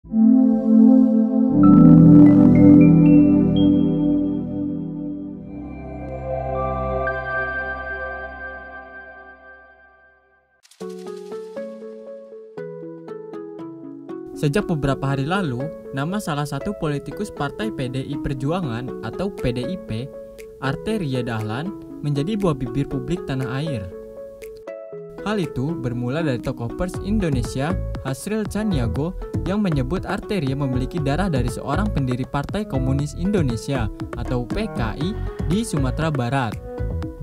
Sejak beberapa hari lalu, nama salah satu politikus Partai PDI Perjuangan atau PDIP, Arteria Dahlan, menjadi buah bibir publik tanah air. Hal itu bermula dari tokoh pers Indonesia, Hasril Chaniago, yang menyebut Arteria memiliki darah dari seorang pendiri Partai Komunis Indonesia atau PKI di Sumatera Barat.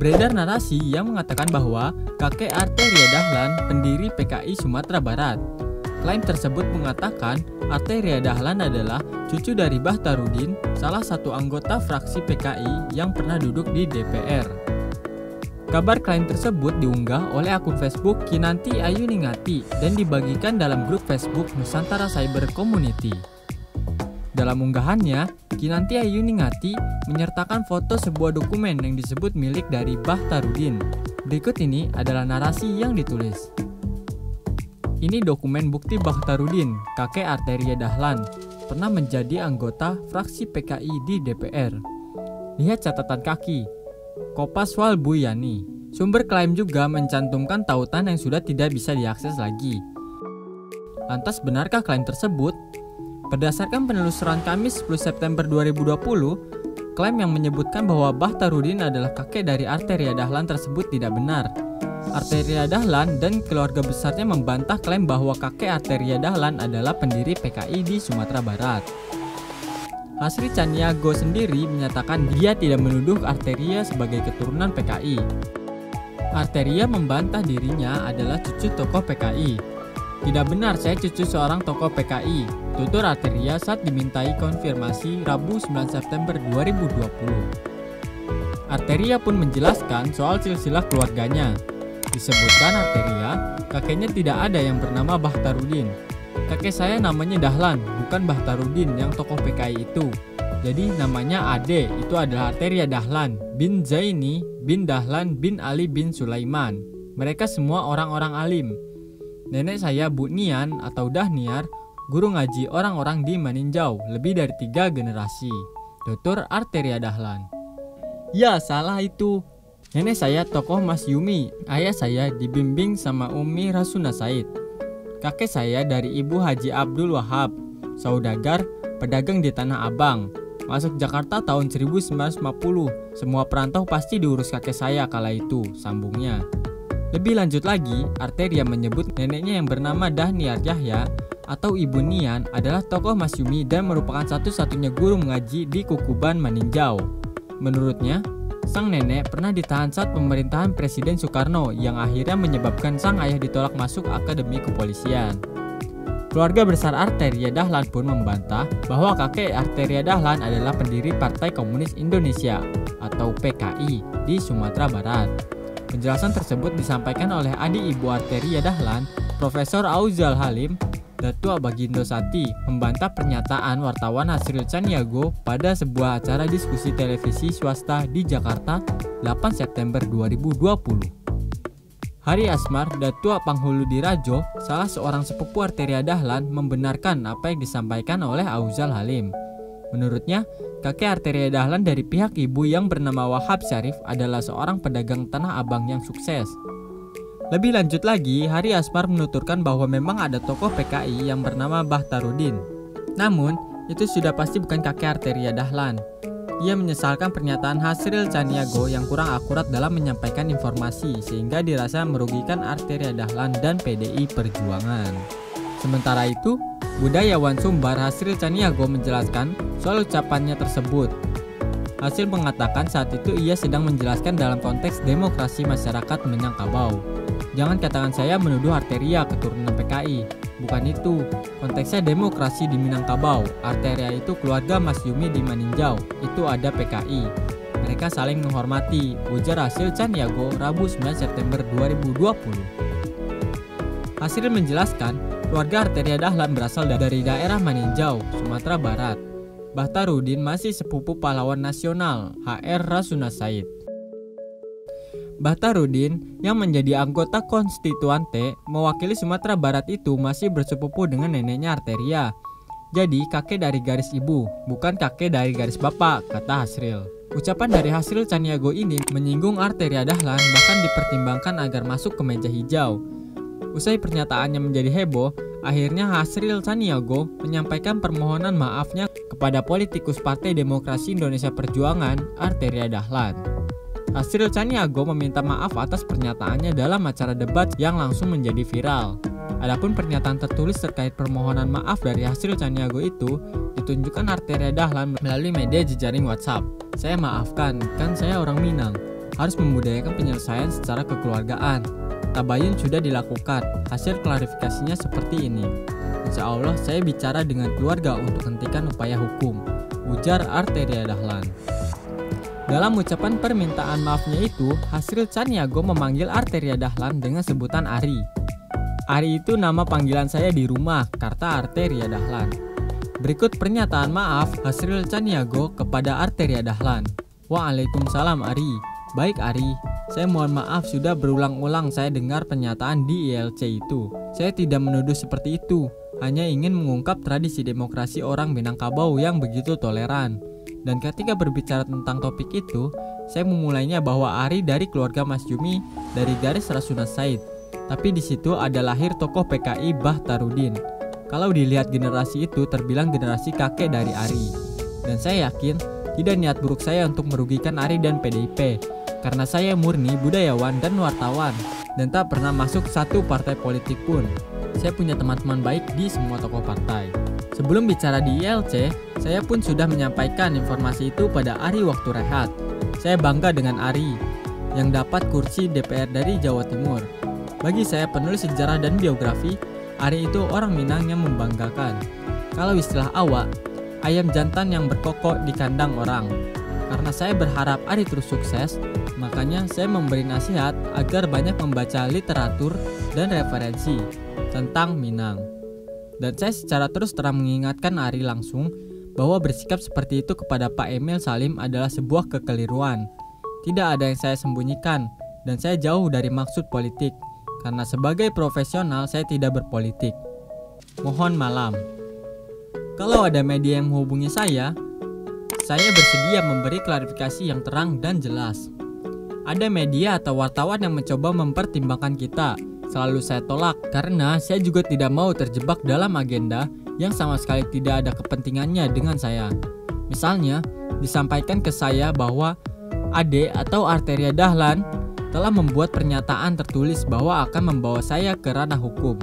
Beredar narasi yang mengatakan bahwa kakek Arteria Dahlan pendiri PKI Sumatera Barat. Klaim tersebut mengatakan Arteria Dahlan adalah cucu dari Bakhtarudin, salah satu anggota fraksi PKI yang pernah duduk di DPR. Kabar klaim tersebut diunggah oleh akun Facebook Kinanti Ayuningati dan dibagikan dalam grup Facebook Nusantara Cyber Community. Dalam unggahannya, Kinanti Ayuningati menyertakan foto sebuah dokumen yang disebut milik dari Bakhtarudin. Berikut ini adalah narasi yang ditulis. Ini dokumen bukti Bakhtarudin, kakek Arteria Dahlan, pernah menjadi anggota fraksi PKI di DPR. Lihat catatan kaki, Kopas Walbuyani. Sumber klaim juga mencantumkan tautan yang sudah tidak bisa diakses lagi. Lantas benarkah klaim tersebut? Berdasarkan penelusuran Kamis 10 September 2020, klaim yang menyebutkan bahwa Bakhtarudin adalah kakek dari Arteria Dahlan tersebut tidak benar. Arteria Dahlan dan keluarga besarnya membantah klaim bahwa kakek Arteria Dahlan adalah pendiri PKI di Sumatera Barat. Hasril Chaniago sendiri menyatakan dia tidak menuduh Arteria sebagai keturunan PKI. Arteria membantah dirinya adalah cucu tokoh PKI. Tidak benar saya cucu seorang tokoh PKI, tutur Arteria saat dimintai konfirmasi Rabu 9 September 2020. Arteria pun menjelaskan soal silsilah keluarganya. Disebutkan Arteria, kakeknya tidak ada yang bernama Bakhtarudin. Kakek saya namanya Dahlan, bukan Bakhtarudin yang tokoh PKI itu. Jadi namanya Ade itu adalah Arteria Dahlan bin Zaini bin Dahlan bin Ali bin Sulaiman. Mereka semua orang-orang alim. Nenek saya Bu Nian atau Dahniar, guru ngaji orang-orang di Maninjau lebih dari 3 generasi. Tutur Arteria Dahlan. Ya salah itu. Nenek saya tokoh Mas Yumi, ayah saya dibimbing sama Umi Rasuna Said. Kakek saya dari Ibu Haji Abdul Wahab, saudagar, pedagang di Tanah Abang. Masuk Jakarta tahun 1950, semua perantau pasti diurus kakek saya kala itu, sambungnya. Lebih lanjut lagi, Arteria menyebut neneknya yang bernama Dahniar Yahya atau Ibu Nian adalah tokoh Mas Yumi dan merupakan satu-satunya guru mengaji di Kukuban Maninjau. Menurutnya, sang nenek pernah ditahan saat pemerintahan Presiden Soekarno yang akhirnya menyebabkan sang ayah ditolak masuk akademi kepolisian. Keluarga besar Arteria Dahlan pun membantah bahwa kakek Arteria Dahlan adalah pendiri Partai Komunis Indonesia atau PKI di Sumatera Barat. Penjelasan tersebut disampaikan oleh adik ibu Arteria Dahlan, Profesor Auzal Halim, Datuk Bagindo Sati, membantah pernyataan wartawan Hasril Chaniago pada sebuah acara diskusi televisi swasta di Jakarta 8 September 2020. Hari Asmar, Datuk Panghulu Dirajo, salah seorang sepupu Arteria Dahlan, membenarkan apa yang disampaikan oleh Auzal Halim. Menurutnya, kakek Arteria Dahlan dari pihak ibu yang bernama Wahab Syarif adalah seorang pedagang Tanah Abang yang sukses. Lebih lanjut lagi, Hari Asmar menuturkan bahwa memang ada tokoh PKI yang bernama Bakhtarudin. Namun, itu sudah pasti bukan kakek Arteria Dahlan. Ia menyesalkan pernyataan Hasril Chaniago yang kurang akurat dalam menyampaikan informasi sehingga dirasa merugikan Arteria Dahlan dan PDI Perjuangan. Sementara itu, budayawan Sumbar Hasril Chaniago menjelaskan soal ucapannya tersebut. Hasil mengatakan saat itu ia sedang menjelaskan dalam konteks demokrasi masyarakat Minangkabau. Jangan katakan saya menuduh Arteria keturunan PKI. Bukan itu. Konteksnya demokrasi di Minangkabau. Arteria itu keluarga Mas Yumi di Maninjau. Itu ada PKI. Mereka saling menghormati, ujar Hasril Chaniago Rabu 9 September 2020. Hasril menjelaskan, keluarga Arteria Dahlan berasal dari daerah Maninjau, Sumatera Barat. Bakhtarudin masih sepupu pahlawan nasional, HR Rasuna Said. Bakhtarudin yang menjadi anggota konstituante mewakili Sumatera Barat itu masih bersepupu dengan neneknya Arteria. Jadi kakek dari garis ibu, bukan kakek dari garis bapak, kata Hasril. Ucapan dari Hasril Caniago ini menyinggung Arteria Dahlan, bahkan dipertimbangkan agar masuk ke meja hijau. Usai pernyataannya menjadi heboh, akhirnya Hasril Caniago menyampaikan permohonan maafnya kepada politikus Partai Demokrasi Indonesia Perjuangan, Arteria Dahlan. Hasril Caniago meminta maaf atas pernyataannya dalam acara debat yang langsung menjadi viral. Adapun pernyataan tertulis terkait permohonan maaf dari Hasril Caniago itu ditunjukkan Arteria Dahlan melalui media jejaring WhatsApp. Saya maafkan, kan saya orang Minang, harus membudayakan penyelesaian secara kekeluargaan. Tabayun sudah dilakukan, hasil klarifikasinya seperti ini. Insya Allah saya bicara dengan keluarga untuk hentikan upaya hukum, ujar Arteria Dahlan. Dalam ucapan permintaan maafnya itu, Hasril Caniago memanggil Arteria Dahlan dengan sebutan Ari. Ari itu nama panggilan saya di rumah, kata Arteria Dahlan. Berikut pernyataan maaf Hasril Caniago kepada Arteria Dahlan. Waalaikumsalam Ari. Baik Ari, saya mohon maaf sudah berulang-ulang saya dengar pernyataan di ILC itu. Saya tidak menuduh seperti itu, hanya ingin mengungkap tradisi demokrasi orang Minangkabau yang begitu toleran. Dan ketika berbicara tentang topik itu, saya memulainya bahwa Ari dari keluarga Mas Jumi dari garis Rasuna Said. Tapi di situ ada lahir tokoh PKI Bahtarudin. Kalau dilihat generasi itu terbilang generasi kakek dari Ari. Dan saya yakin tidak niat buruk saya untuk merugikan Ari dan PDIP. Karena saya murni budayawan dan wartawan dan tak pernah masuk satu partai politik pun. Saya punya teman-teman baik di semua tokoh partai. Sebelum bicara di ILC, saya pun sudah menyampaikan informasi itu pada Ari waktu rehat. Saya bangga dengan Ari yang dapat kursi DPR dari Jawa Timur. Bagi saya penulis sejarah dan biografi, Ari itu orang Minang yang membanggakan. Kalau istilah awak, ayam jantan yang berkokok di kandang orang. Karena saya berharap Ari terus sukses, makanya saya memberi nasihat agar banyak membaca literatur dan referensi tentang Minang. Dan saya secara terus terang mengingatkan Ari langsung bahwa bersikap seperti itu kepada Pak Emil Salim adalah sebuah kekeliruan. Tidak ada yang saya sembunyikan dan saya jauh dari maksud politik. Karena sebagai profesional saya tidak berpolitik. Mohon malam. Kalau ada media yang menghubungi saya bersedia memberi klarifikasi yang terang dan jelas. Ada media atau wartawan yang mencoba mempertimbangkan kita, selalu saya tolak karena saya juga tidak mau terjebak dalam agenda yang sama sekali tidak ada kepentingannya dengan saya. Misalnya, disampaikan ke saya bahwa Ade atau Arteria Dahlan telah membuat pernyataan tertulis bahwa akan membawa saya ke ranah hukum.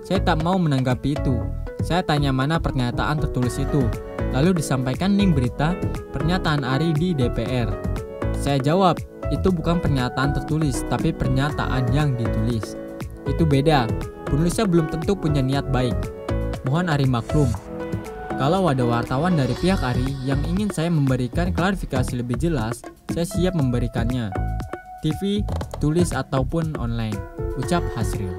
Saya tak mau menanggapi itu. Saya tanya mana pernyataan tertulis itu. Lalu disampaikan link berita pernyataan Ari di DPR. Saya jawab, itu bukan pernyataan tertulis, tapi pernyataan yang ditulis. Itu beda, penulisnya belum tentu punya niat baik. Mohon Ari maklum. Kalau ada wartawan dari pihak Ari yang ingin saya memberikan klarifikasi lebih jelas, saya siap memberikannya. TV, tulis ataupun online. Ucap Hasril.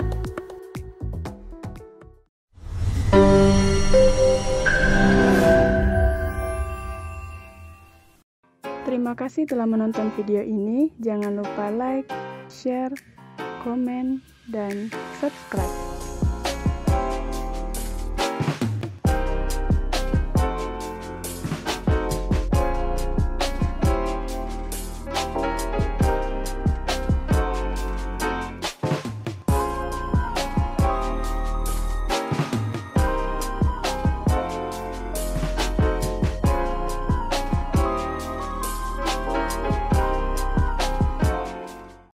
Terima kasih telah menonton video ini. Jangan lupa like, share, komen, dan subscribe.